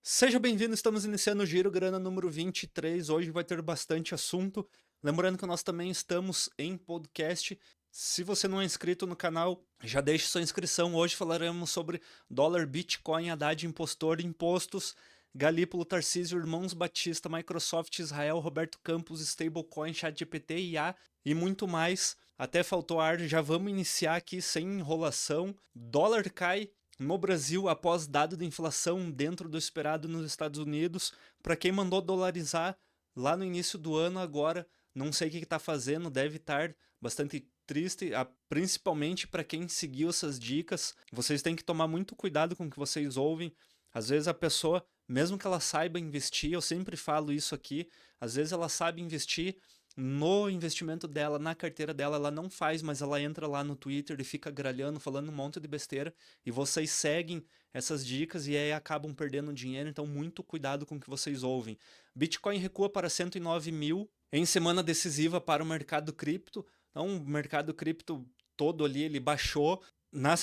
Seja bem-vindo, estamos iniciando o Giro Grana número 23. Hoje vai ter bastante assunto. Lembrando que nós também estamos em podcast. Se você não é inscrito no canal, já deixe sua inscrição. Hoje falaremos sobre dólar, Bitcoin, Haddad, impostor, impostos, Galípolo, Tarcísio, Irmãos Batista, Microsoft, Israel, Roberto Campos, Stablecoin, ChatGPT, IA e muito mais. Até faltou ar, já vamos iniciar aqui sem enrolação. Dólar cai no Brasil após dado de inflação dentro do esperado nos Estados Unidos. Para quem mandou dolarizar lá no início do ano, agora não sei o que está fazendo, deve estar bastante triste, principalmente para quem seguiu essas dicas. Vocês têm que tomar muito cuidado com o que vocês ouvem. Às vezes a pessoa, mesmo que ela saiba investir, eu sempre falo isso aqui, às vezes ela sabe investir no investimento dela, na carteira dela, ela não faz, mas ela entra lá no Twitter e fica gralhando, falando um monte de besteira, e vocês seguem essas dicas e aí acabam perdendo dinheiro, então muito cuidado com o que vocês ouvem. Bitcoin recua para 109 mil em semana decisiva para o mercado cripto, então o mercado cripto todo ali, ele baixou.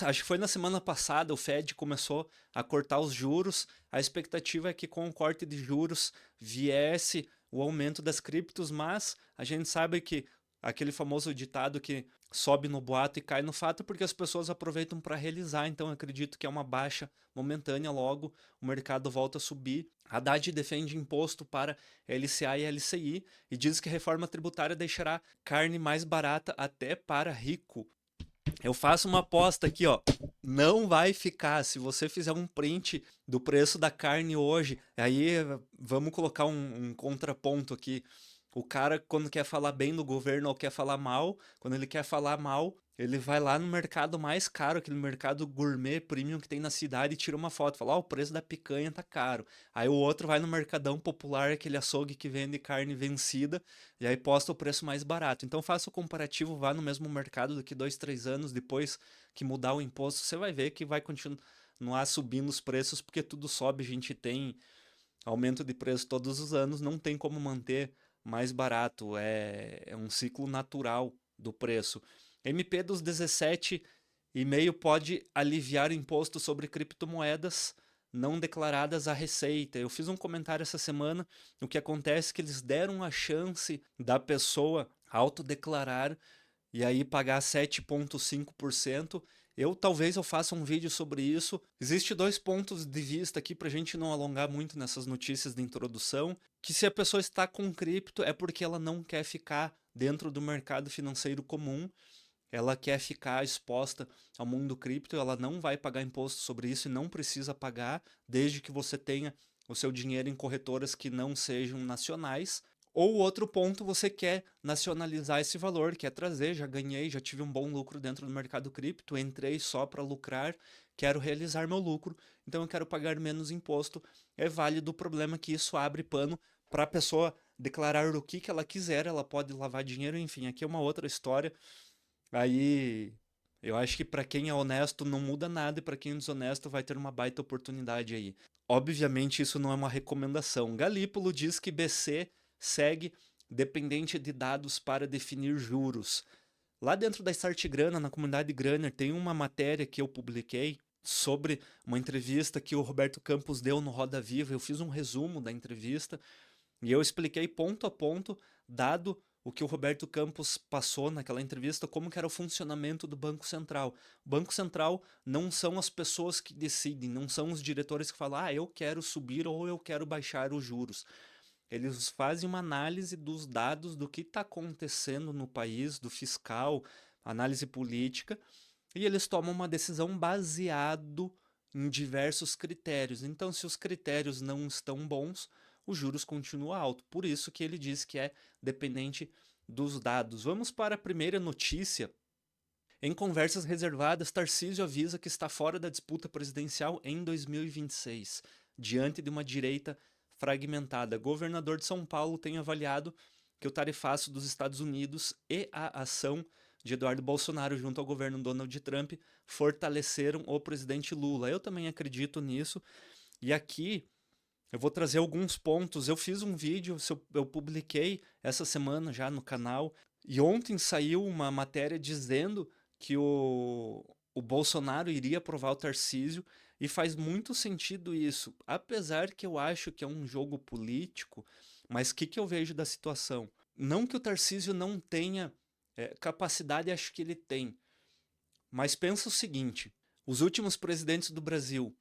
Acho que foi na semana passada o Fed começou a cortar os juros. A expectativa é que com o corte de juros viesse o aumento das criptos, mas a gente sabe que aquele famoso ditado que sobe no boato e cai no fato porque as pessoas aproveitam para realizar, então acredito que é uma baixa momentânea, logo o mercado volta a subir. Haddad defende imposto para LCA e LCI e diz que a reforma tributária deixará carne mais barata até para rico. Eu faço uma aposta aqui, ó. Não vai ficar. Se você fizer um print do preço da carne hoje, aí vamos colocar um contraponto aqui. O cara, quando quer falar bem do governo ou quer falar mal, quando ele quer falar mal, ele vai lá no mercado mais caro, aquele mercado gourmet premium que tem na cidade e tira uma foto. Fala, ó, o preço da picanha tá caro. Aí o outro vai no mercadão popular, aquele açougue que vende carne vencida, e aí posta o preço mais barato. Então faça o comparativo, vá no mesmo mercado daqui 2, 3 anos, depois que mudar o imposto, você vai ver que vai continuar subindo os preços, porque tudo sobe, a gente tem aumento de preço todos os anos, não tem como manter mais barato, é um ciclo natural do preço. MP dos 17,5 pode aliviar imposto sobre criptomoedas não declaradas à Receita. Eu fiz um comentário essa semana, o que acontece é que eles deram a chance da pessoa autodeclarar e aí pagar 7,5%. Talvez eu faça um vídeo sobre isso. Existe dois pontos de vista aqui para a gente não alongar muito nessas notícias de introdução, que se a pessoa está com cripto é porque ela não quer ficar dentro do mercado financeiro comum, ela quer ficar exposta ao mundo cripto, ela não vai pagar imposto sobre isso e não precisa pagar, desde que você tenha o seu dinheiro em corretoras que não sejam nacionais. Ou outro ponto, você quer nacionalizar esse valor, quer trazer, já ganhei, já tive um bom lucro dentro do mercado cripto, entrei só para lucrar, quero realizar meu lucro, então eu quero pagar menos imposto. É válido, o problema é que isso abre pano para a pessoa declarar o que ela quiser, ela pode lavar dinheiro, enfim, aqui é uma outra história. Aí eu acho que para quem é honesto não muda nada e para quem é desonesto vai ter uma baita oportunidade aí. Obviamente isso não é uma recomendação. Galípolo diz que BC segue dependente de dados para definir juros. Lá dentro da Start Grana, na comunidade Grana, tem uma matéria que eu publiquei sobre uma entrevista que o Roberto Campos deu no Roda Viva. Eu fiz um resumo da entrevista e eu expliquei ponto a ponto, dado o que o Roberto Campos passou naquela entrevista, como que era o funcionamento do Banco Central. O Banco Central não são as pessoas que decidem, não são os diretores que falam, ah, eu quero subir ou eu quero baixar os juros. Eles fazem uma análise dos dados do que está acontecendo no país, do fiscal, análise política, e eles tomam uma decisão baseado em diversos critérios. Então, se os critérios não estão bons, os juros continuam alto. Por isso que ele diz que é dependente dos dados. Vamos para a primeira notícia. Em conversas reservadas, Tarcísio avisa que está fora da disputa presidencial em 2026, diante de uma direita fragmentada. Governador de São Paulo tem avaliado que o tarifaço dos Estados Unidos e a ação de Eduardo Bolsonaro junto ao governo Donald Trump fortaleceram o presidente Lula. Eu também acredito nisso. E aqui eu vou trazer alguns pontos. Eu fiz um vídeo, eu publiquei essa semana já no canal, e ontem saiu uma matéria dizendo que o Bolsonaro iria aprovar o Tarcísio, E faz muito sentido isso, apesar que eu acho que é um jogo político, mas o que, que eu vejo da situação? Não que o Tarcísio não tenha capacidade, acho que ele tem, mas pensa o seguinte: os últimos presidentes do Brasil,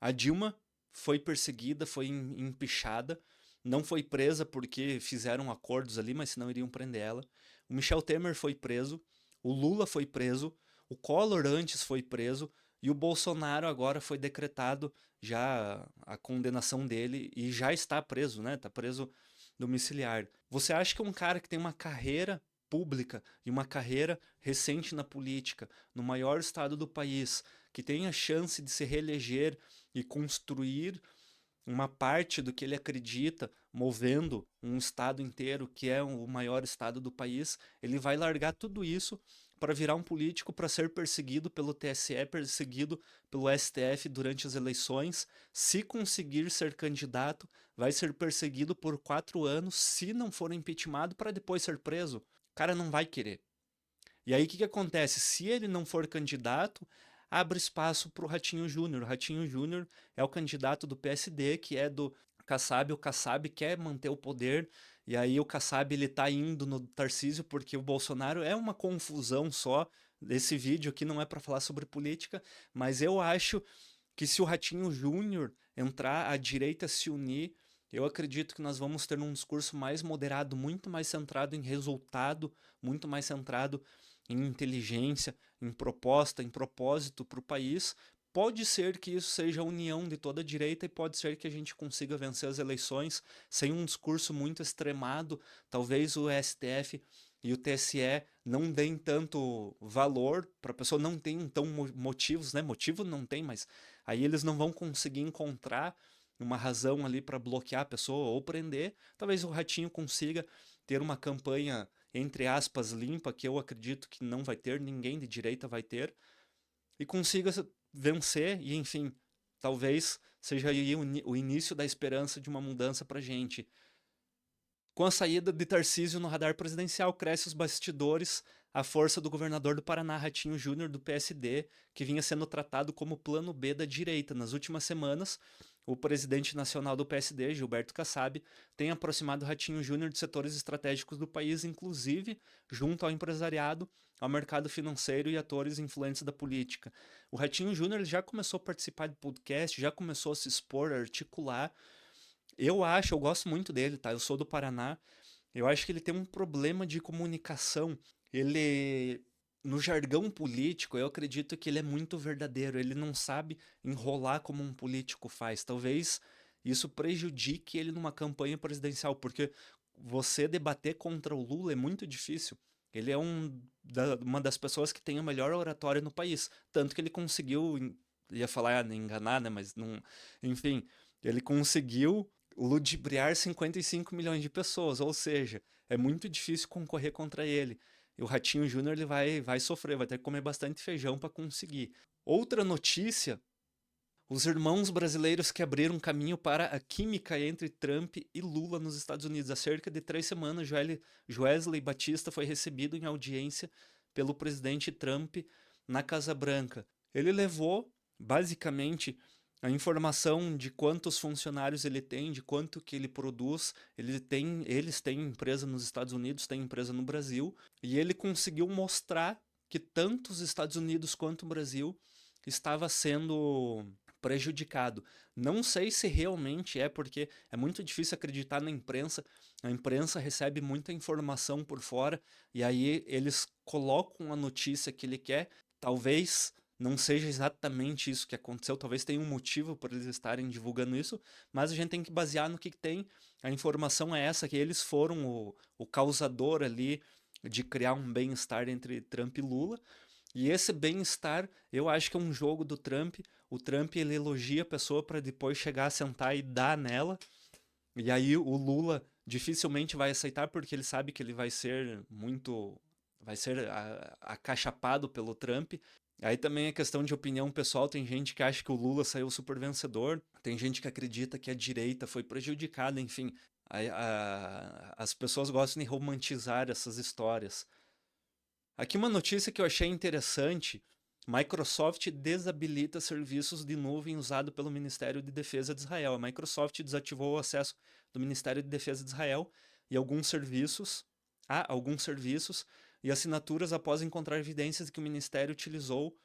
a Dilma foi perseguida, foi empichada, não foi presa porque fizeram acordos ali, mas senão iriam prender ela. O Michel Temer foi preso, o Lula foi preso, o Collor antes foi preso e o Bolsonaro agora foi decretado já a condenação dele e já está preso, né? Está preso domiciliar. Você acha que um cara que tem uma carreira pública e uma carreira recente na política, no maior estado do país, que tem a chance de se reeleger e construir uma parte do que ele acredita, movendo um estado inteiro, que é o maior estado do país, ele vai largar tudo isso para virar um político, para ser perseguido pelo TSE, perseguido pelo STF durante as eleições. Se conseguir ser candidato, vai ser perseguido por 4 anos, se não for impeachmentado, para depois ser preso. O cara não vai querer. E aí o que, que acontece? Se ele não for candidato, abre espaço para o Ratinho Júnior. O Ratinho Júnior é o candidato do PSD, que é do Kassab. O Kassab quer manter o poder, e aí o Kassab ele tá indo no Tarcísio, porque o Bolsonaro é uma confusão só. Esse vídeo aqui não é para falar sobre política, mas eu acho que se o Ratinho Júnior entrar, a direita se unir, eu acredito que nós vamos ter um discurso mais moderado, muito mais centrado em resultado, muito mais centrado em inteligência, em proposta, em propósito para o país. Pode ser que isso seja a união de toda a direita e pode ser que a gente consiga vencer as eleições sem um discurso muito extremado. Talvez o STF e o TSE não deem tanto valor para a pessoa, não tem tão motivos, né? Motivo não tem, mas aí eles não vão conseguir encontrar uma razão ali para bloquear a pessoa ou prender. Talvez o Ratinho consiga ter uma campanha, entre aspas, limpa, que eu acredito que não vai ter, ninguém de direita vai ter, e consiga vencer e, enfim, talvez seja aí o início da esperança de uma mudança para gente. Com a saída de Tarcísio no radar presidencial, cresce os bastidores a força do governador do Paraná, Ratinho Júnior, do PSD, que vinha sendo tratado como plano B da direita. Nas últimas semanas, o presidente nacional do PSD, Gilberto Kassab, tem aproximado Ratinho Júnior de setores estratégicos do país, inclusive junto ao empresariado, ao mercado financeiro e atores influentes da política. O Ratinho Júnior já começou a participar de podcast, já começou a se expor, a articular. Eu gosto muito dele, tá? Eu sou do Paraná. Eu acho que ele tem um problema de comunicação. Ele, no jargão político, eu acredito que ele é muito verdadeiro. Ele não sabe enrolar como um político faz. Talvez isso prejudique ele numa campanha presidencial, porque você debater contra o Lula é muito difícil. Ele é uma das pessoas que tem a melhor oratória no país. Tanto que ele conseguiu, ia falar enganar, né? Mas não. Enfim, ele conseguiu ludibriar 55 milhões de pessoas, ou seja, é muito difícil concorrer contra ele. E o Ratinho Júnior ele vai sofrer, vai ter que comer bastante feijão para conseguir. Outra notícia: os irmãos brasileiros que abriram caminho para a química entre Trump e Lula nos Estados Unidos. Há cerca de 3 semanas, Joesley Batista foi recebido em audiência pelo presidente Trump na Casa Branca. Ele levou, basicamente, a informação de quantos funcionários ele tem, de quanto que ele produz. Eles têm empresa nos Estados Unidos, têm empresa no Brasil, e ele conseguiu mostrar que tanto os Estados Unidos quanto o Brasil estava sendo prejudicado. Não sei se realmente é, porque é muito difícil acreditar na imprensa. A imprensa recebe muita informação por fora e aí eles colocam a notícia que ele quer. Talvez não seja exatamente isso que aconteceu, talvez tenha um motivo por eles estarem divulgando isso, mas a gente tem que basear no que tem. A informação é essa, que eles foram o causador ali de criar um bem-estar entre Trump e Lula. E esse bem-estar, eu acho que é um jogo do Trump. O Trump ele elogia a pessoa para depois chegar a sentar e dar nela. E aí o Lula dificilmente vai aceitar porque ele sabe que ele vai ser acachapado pelo Trump. Aí também é questão de opinião pessoal, tem gente que acha que o Lula saiu super vencedor, tem gente que acredita que a direita foi prejudicada, enfim. As pessoas gostam de romantizar essas histórias. Aqui uma notícia que eu achei interessante. Microsoft desabilita serviços de nuvem usado pelo Ministério de Defesa de Israel. A Microsoft desativou o acesso do Ministério de Defesa de Israel e alguns serviços e assinaturas após encontrar evidências de que o Ministério utilizou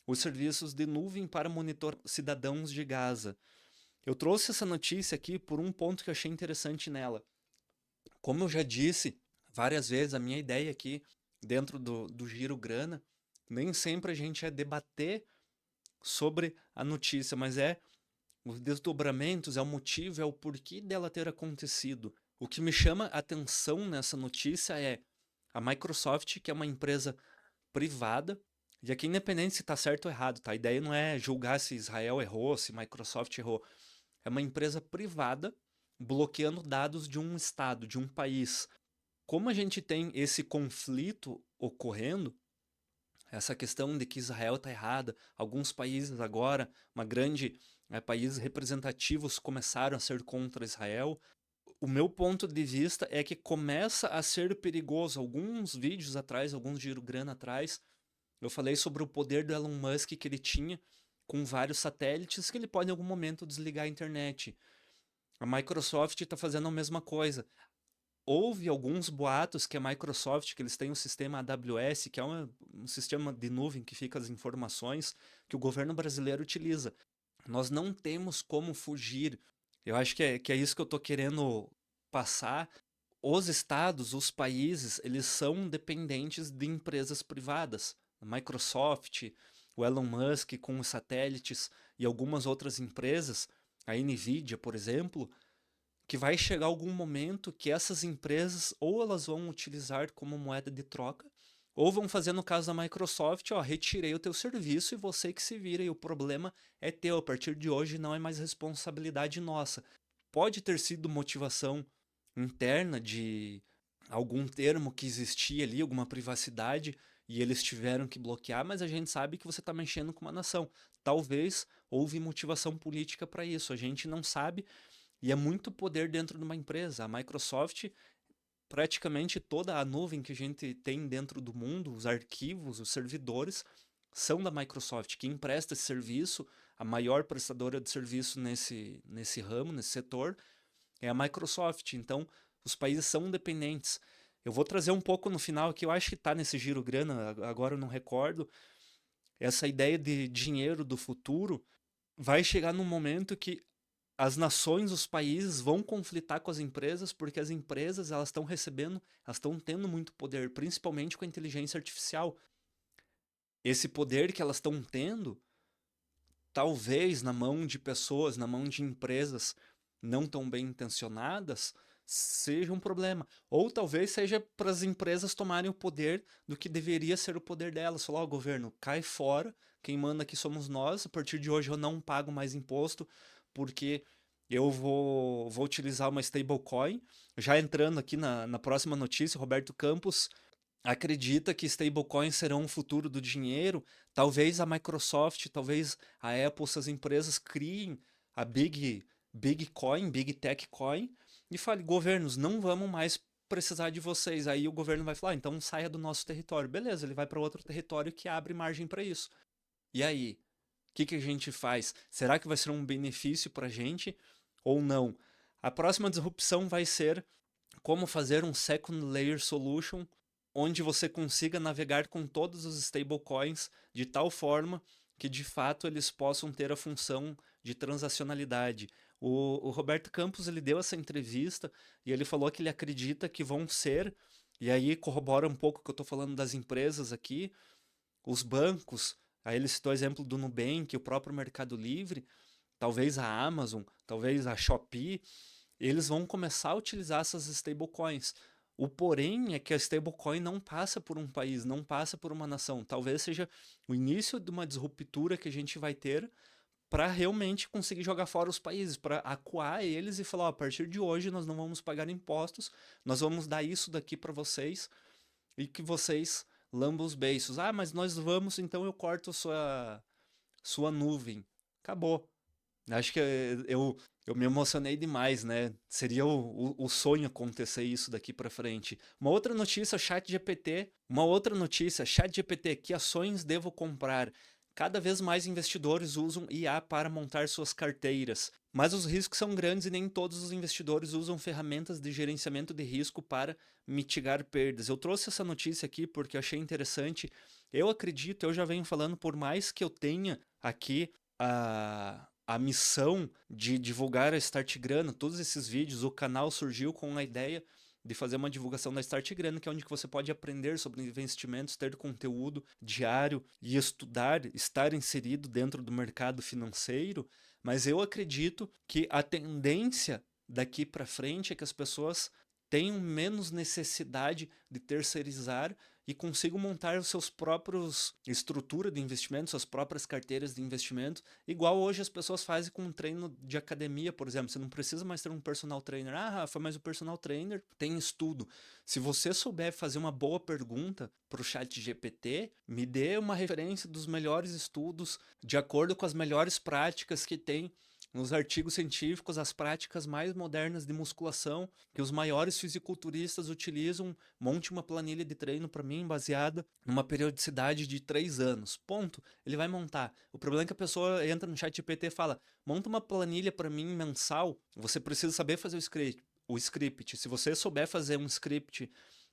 os serviços de nuvem para monitorar cidadãos de Gaza. Eu trouxe essa notícia aqui por um ponto que eu achei interessante nela. Como eu já disse várias vezes, a minha ideia aqui dentro do Giro Grana, nem sempre a gente é debater sobre a notícia, mas é os desdobramentos, é o motivo, é o porquê dela ter acontecido. O que me chama a atenção nessa notícia é a Microsoft, que é uma empresa privada, e aqui independente se está certo ou errado, tá? A ideia não é julgar se Israel errou, se Microsoft errou. É uma empresa privada bloqueando dados de um estado, de um país. Como a gente tem esse conflito ocorrendo, essa questão de que Israel está errada, alguns países agora, países representativos começaram a ser contra Israel. O meu ponto de vista é que começa a ser perigoso. Alguns vídeos atrás, alguns giro grana atrás, eu falei sobre o poder do Elon Musk que ele tinha com vários satélites que ele pode em algum momento desligar a internet. A Microsoft está fazendo a mesma coisa. Houve alguns boatos que a Microsoft, que eles têm um sistema AWS, que é um sistema de nuvem que fica as informações que o governo brasileiro utiliza. Nós não temos como fugir. Eu acho que é isso que eu estou querendo passar. Os estados, os países, eles são dependentes de empresas privadas. A Microsoft, o Elon Musk com os satélites e algumas outras empresas, a Nvidia, por exemplo, que vai chegar algum momento que essas empresas ou elas vão utilizar como moeda de troca, ou vão fazer no caso da Microsoft, ó, retirei o teu serviço e você que se vira e o problema é teu, a partir de hoje não é mais responsabilidade nossa. Pode ter sido motivação interna de algum termo que existia ali, alguma privacidade, e eles tiveram que bloquear, mas a gente sabe que você está mexendo com uma nação. Talvez houve motivação política para isso, a gente não sabe, e é muito poder dentro de uma empresa. A Microsoft, praticamente toda a nuvem que a gente tem dentro do mundo, os arquivos, os servidores, são da Microsoft. Quem presta esse serviço, a maior prestadora de serviço nesse ramo, nesse setor, é a Microsoft. Então, os países são dependentes. Eu vou trazer um pouco no final que eu acho que está nesse giro grana, agora eu não recordo. Essa ideia de dinheiro do futuro vai chegar num momento que as nações, os países vão conflitar com as empresas porque as empresas elas estão recebendo, elas estão tendo muito poder, principalmente com a inteligência artificial. Esse poder que elas estão tendo, talvez na mão de pessoas, na mão de empresas não tão bem intencionadas, seja um problema. Ou talvez seja para as empresas tomarem o poder do que deveria ser o poder delas. Falar, ó, governo, cai fora, quem manda aqui somos nós, a partir de hoje eu não pago mais imposto, porque eu vou utilizar uma stablecoin. Já entrando aqui na próxima notícia, Roberto Campos acredita que stablecoins serão o futuro do dinheiro. Talvez a Microsoft, talvez a Apple, essas empresas criem a Big Coin, Big Tech Coin, e fale, governos, não vamos mais precisar de vocês. Aí o governo vai falar, então saia do nosso território. Beleza, ele vai para outro território que abre margem para isso. E aí, o que a gente faz? Será que vai ser um benefício para a gente ou não? A próxima disrupção vai ser como fazer um second layer solution onde você consiga navegar com todos os stablecoins de tal forma que de fato eles possam ter a função de transacionalidade. O Roberto Campos ele deu essa entrevista e ele falou que ele acredita que vão ser, e aí corrobora um pouco o que eu estou falando das empresas aqui, os bancos, aí ele citou o exemplo do Nubank, o próprio Mercado Livre, talvez a Amazon, talvez a Shopee, eles vão começar a utilizar essas stablecoins. O porém é que a stablecoin não passa por um país, não passa por uma nação. Talvez seja o início de uma disruptura que a gente vai ter para realmente conseguir jogar fora os países, para acuar eles e falar, ó, a partir de hoje nós não vamos pagar impostos, nós vamos dar isso daqui para vocês e que vocês lambam os beiços. Ah, mas nós vamos, então eu corto sua nuvem. Acabou. Acho que eu me emocionei demais, né? Seria o sonho acontecer isso daqui pra frente. Uma outra notícia, ChatGPT, que ações devo comprar? Cada vez mais investidores usam IA para montar suas carteiras, mas os riscos são grandes e nem todos os investidores usam ferramentas de gerenciamento de risco para mitigar perdas. Eu trouxe essa notícia aqui porque eu achei interessante. Eu acredito, eu já venho falando, por mais que eu tenha aqui a missão de divulgar a Start Grana, todos esses vídeos, o canal surgiu com a ideia de fazer uma divulgação da Start Grana, que é onde que você pode aprender sobre investimentos, ter conteúdo diário e estudar, estar inserido dentro do mercado financeiro, mas eu acredito que a tendência daqui para frente é que as pessoas tenham menos necessidade de terceirizar e consigam montar os seus próprios estrutura de investimento, suas próprias carteiras de investimento, igual hoje as pessoas fazem com um treino de academia, por exemplo. Você não precisa mais ter um personal trainer. Ah, Rafa, mas o personal trainer tem estudo. Se você souber fazer uma boa pergunta para o chat GPT, me dê uma referência dos melhores estudos de acordo com as melhores práticas que tem nos artigos científicos, as práticas mais modernas de musculação que os maiores fisiculturistas utilizam. Monte uma planilha de treino para mim baseada numa periodicidade de 3 anos. Ponto. Ele vai montar. O problema é que a pessoa entra no chat GPT e fala: monta uma planilha para mim mensal. Você precisa saber fazer o script. Se você souber fazer um script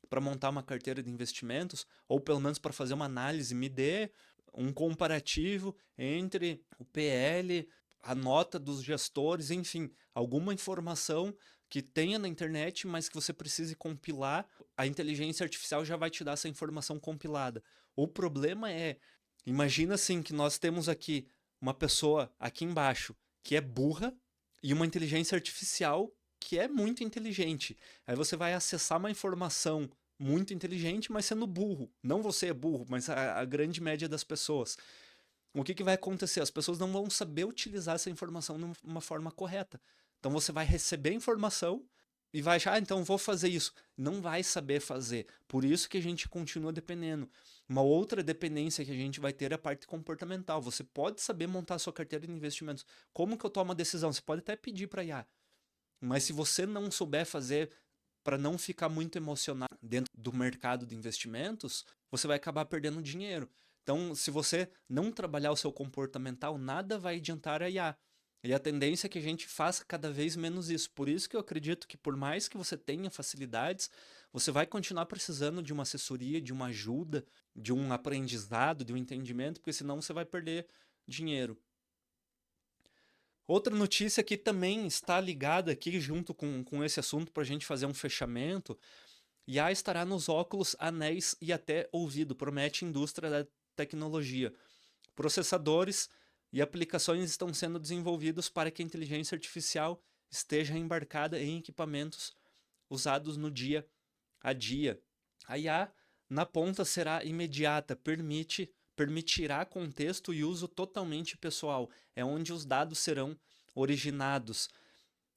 para montar uma carteira de investimentos, ou pelo menos para fazer uma análise, me dê um comparativo entre o PL, a nota dos gestores, enfim, alguma informação que tenha na internet, mas que você precise compilar, a inteligência artificial já vai te dar essa informação compilada. O problema é, imagina assim que nós temos aqui uma pessoa aqui embaixo que é burra e uma inteligência artificial que é muito inteligente. Aí você vai acessar uma informação muito inteligente, mas sendo burro. Não você é burro, mas a grande média das pessoas. O que vai acontecer? As pessoas não vão saber utilizar essa informação de uma forma correta. Então você vai receber a informação e vai achar, então vou fazer isso. Não vai saber fazer. Por isso que a gente continua dependendo. Uma outra dependência que a gente vai ter é a parte comportamental. Você pode saber montar a sua carteira de investimentos. Como que eu tomo a decisão? Você pode até pedir para IA. Mas se você não souber fazer para não ficar muito emocionado dentro do mercado de investimentos, você vai acabar perdendo dinheiro. Então, se você não trabalhar o seu comportamental, nada vai adiantar a IA. E a tendência é que a gente faça cada vez menos isso. Por isso que eu acredito que por mais que você tenha facilidades, você vai continuar precisando de uma assessoria, de uma ajuda, de um aprendizado, de um entendimento, porque senão você vai perder dinheiro. Outra notícia que também está ligada aqui junto com esse assunto para a gente fazer um fechamento. IA estará nos óculos, anéis e até ouvido, promete indústria da tecnologia. Processadores e aplicações estão sendo desenvolvidos para que a inteligência artificial esteja embarcada em equipamentos usados no dia a dia. A IA na ponta será imediata, permitirá contexto e uso totalmente pessoal. É onde os dados serão originados.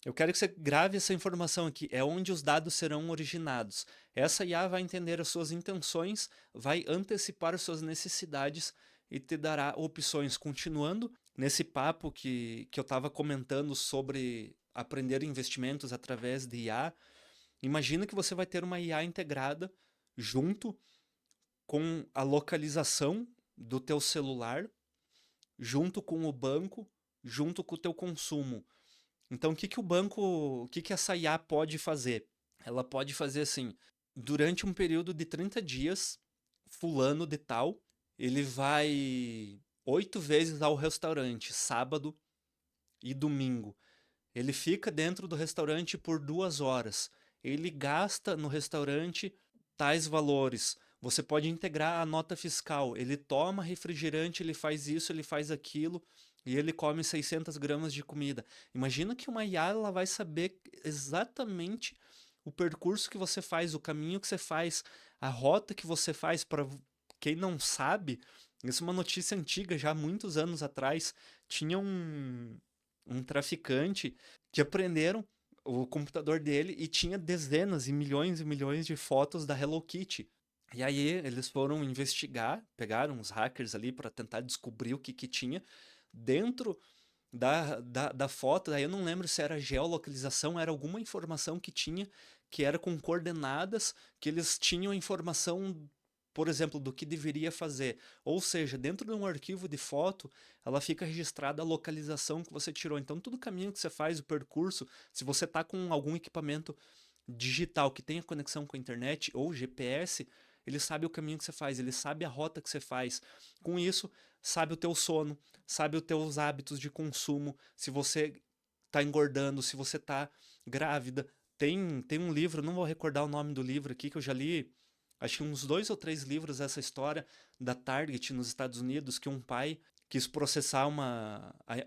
Eu quero que você grave essa informação aqui. É onde os dados serão originados. Essa IA vai entender as suas intenções, vai antecipar as suas necessidades e te dará opções. Continuando nesse papo que eu estava comentando sobre aprender investimentos através de IA, imagina que você vai ter uma IA integrada junto com a localização do teu celular, junto com o banco, junto com o teu consumo. Então, o que que essa IA pode fazer? Ela pode fazer assim, durante um período de 30 dias, fulano de tal, ele vai 8 vezes ao restaurante, sábado e domingo. Ele fica dentro do restaurante por 2 horas. Ele gasta no restaurante tais valores. Você pode integrar a nota fiscal. Ele toma refrigerante, ele faz isso, ele faz aquilo e ele come 600 gramas de comida. Imagina que uma IA ela vai saber exatamente o percurso que você faz, o caminho que você faz, a rota que você faz. Para quem não sabe, isso é uma notícia antiga, já há muitos anos atrás. Tinha um traficante que aprenderam o computador dele e tinha dezenas e milhões de fotos da Hello Kitty. E aí eles foram investigar, pegaram os hackers ali para tentar descobrir o que tinha dentro da foto, aí eu não lembro se era geolocalização, era alguma informação que tinha, que era com coordenadas, que eles tinham informação, por exemplo, do que deveria fazer. Ou seja, dentro de um arquivo de foto, ela fica registrada a localização que você tirou. Então, todo caminho que você faz, o percurso, se você está com algum equipamento digital que tenha conexão com a internet ou GPS, ele sabe o caminho que você faz, ele sabe a rota que você faz. Com isso, sabe o teu sono, sabe os teus hábitos de consumo, se você tá engordando, se você tá grávida. Tem um livro, não vou recordar o nome do livro aqui, que eu já li, acho que uns 2 ou 3 livros essa história da Target nos Estados Unidos, que um pai quis processar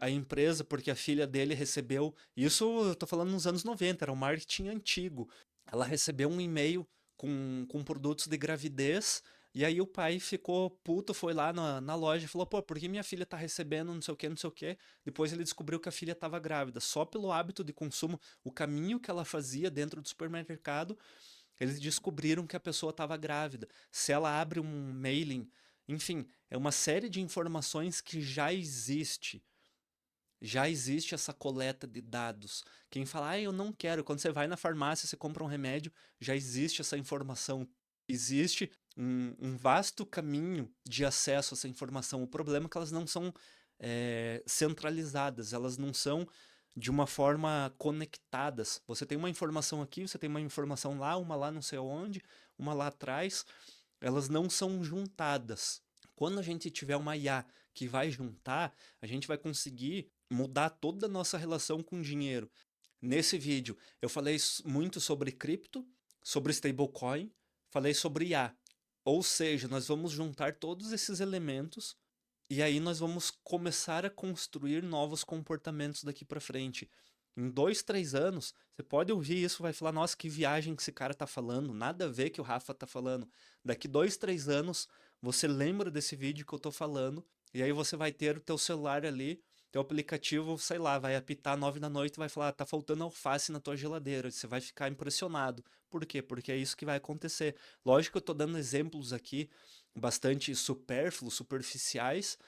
a empresa porque a filha dele recebeu, isso eu tô falando nos anos 90, era um marketing antigo. Ela recebeu um e-mail com produtos de gravidez, e aí o pai ficou puto, foi lá na loja e falou, pô, por que minha filha tá recebendo não sei o que, não sei o que? Depois ele descobriu que a filha estava grávida, só pelo hábito de consumo, o caminho que ela fazia dentro do supermercado, eles descobriram que a pessoa estava grávida. Se ela abre um mailing, enfim, é uma série de informações que já existe. Já existe essa coleta de dados. Quem fala, eu não quero, quando você vai na farmácia, você compra um remédio, já existe essa informação. Existe um vasto caminho de acesso a essa informação. O problema é que elas não são centralizadas, elas não são de uma forma conectadas. Você tem uma informação aqui, você tem uma informação lá, uma lá não sei onde, uma lá atrás. Elas não são juntadas. Quando a gente tiver uma IA que vai juntar, a gente vai conseguir mudar toda a nossa relação com dinheiro. Nesse vídeo, eu falei muito sobre cripto, sobre stablecoin, falei sobre IA. Ou seja, nós vamos juntar todos esses elementos e aí nós vamos começar a construir novos comportamentos daqui para frente. Em 2, 3 anos, você pode ouvir isso, vai falar, nossa, que viagem que esse cara tá falando, nada a ver que o Rafa tá falando. Daqui 2, 3 anos, você lembra desse vídeo que eu tô falando, e aí você vai ter o teu celular ali, teu aplicativo, sei lá, vai apitar 9 da noite e vai falar, tá faltando alface na tua geladeira. Você vai ficar impressionado. Por quê? Porque é isso que vai acontecer. Lógico que eu tô dando exemplos aqui bastante supérfluos, superficiais,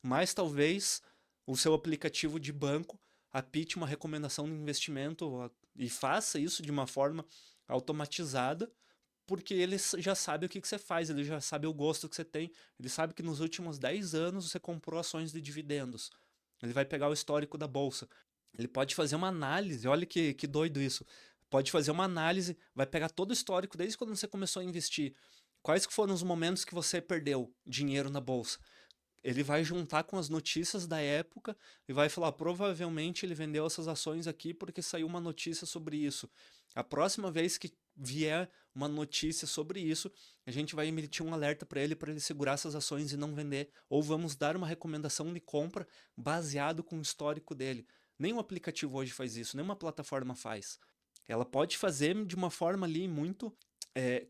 mas talvez o seu aplicativo de banco apite uma recomendação de investimento e faça isso de uma forma automatizada, porque ele já sabe o que você faz, ele já sabe o gosto que você tem, ele sabe que nos últimos 10 anos você comprou ações de dividendos. Ele vai pegar o histórico da bolsa. Ele pode fazer uma análise, olha que doido isso. Pode fazer uma análise, vai pegar todo o histórico desde quando você começou a investir. Quais que foram os momentos que você perdeu dinheiro na bolsa? Ele vai juntar com as notícias da época e vai falar, provavelmente ele vendeu essas ações aqui porque saiu uma notícia sobre isso. A próxima vez que vier uma notícia sobre isso, a gente vai emitir um alerta para ele segurar essas ações e não vender, ou vamos dar uma recomendação de compra baseado com o histórico dele. Nenhum aplicativo hoje faz isso, nenhuma plataforma faz. Ela pode fazer de uma forma ali muito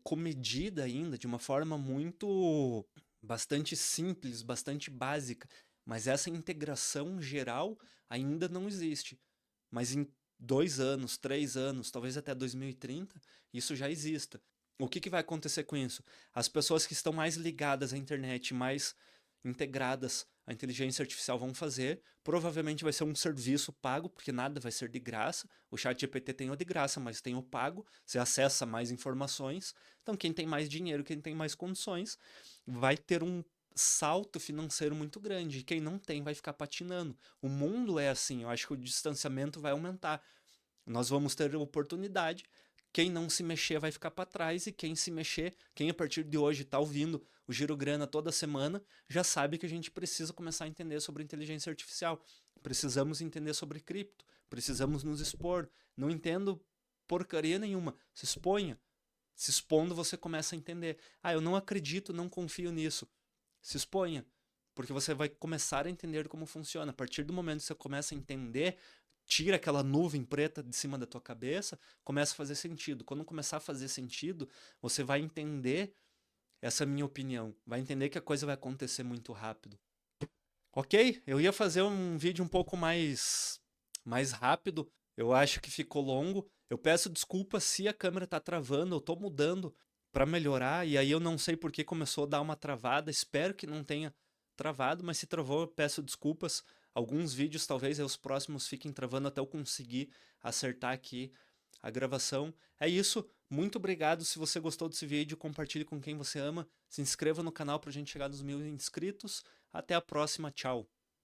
comedida ainda, de uma forma muito bastante simples, bastante básica, mas essa integração geral ainda não existe. Mas em 2 anos, 3 anos, talvez até 2030, isso já exista. O que vai acontecer com isso? As pessoas que estão mais ligadas à internet, mais integradas à inteligência artificial vão fazer. Provavelmente vai ser um serviço pago, porque nada vai ser de graça. O ChatGPT tem o de graça, mas tem o pago. Você acessa mais informações. Então, quem tem mais dinheiro, quem tem mais condições, vai ter um salto financeiro muito grande. Quem não tem vai ficar patinando. O mundo é assim, eu acho que o distanciamento vai aumentar. Nós vamos ter oportunidade. Quem não se mexer vai ficar para trás e quem se mexer, quem a partir de hoje está ouvindo o Giro Grana toda semana, já sabe que a gente precisa começar a entender sobre inteligência artificial. Precisamos entender sobre cripto, precisamos nos expor. Não entendo porcaria nenhuma. Se exponha. Se expondo, você começa a entender. Eu não acredito, não confio nisso. Se exponha, porque você vai começar a entender como funciona. A partir do momento que você começa a entender, tira aquela nuvem preta de cima da tua cabeça, começa a fazer sentido. Quando começar a fazer sentido, você vai entender, essa é a minha opinião, vai entender que a coisa vai acontecer muito rápido. Ok? Eu ia fazer um vídeo um pouco mais rápido, eu acho que ficou longo. Eu peço desculpas se a câmera tá travando, eu tô mudando para melhorar, e aí eu não sei por que começou a dar uma travada, espero que não tenha travado, mas se travou, eu peço desculpas. alguns vídeos, talvez os próximos fiquem travando até eu conseguir acertar aqui a gravação. É isso, muito obrigado. Se você gostou desse vídeo, compartilhe com quem você ama, se inscreva no canal pra gente chegar nos 1000 inscritos. Até a próxima, tchau!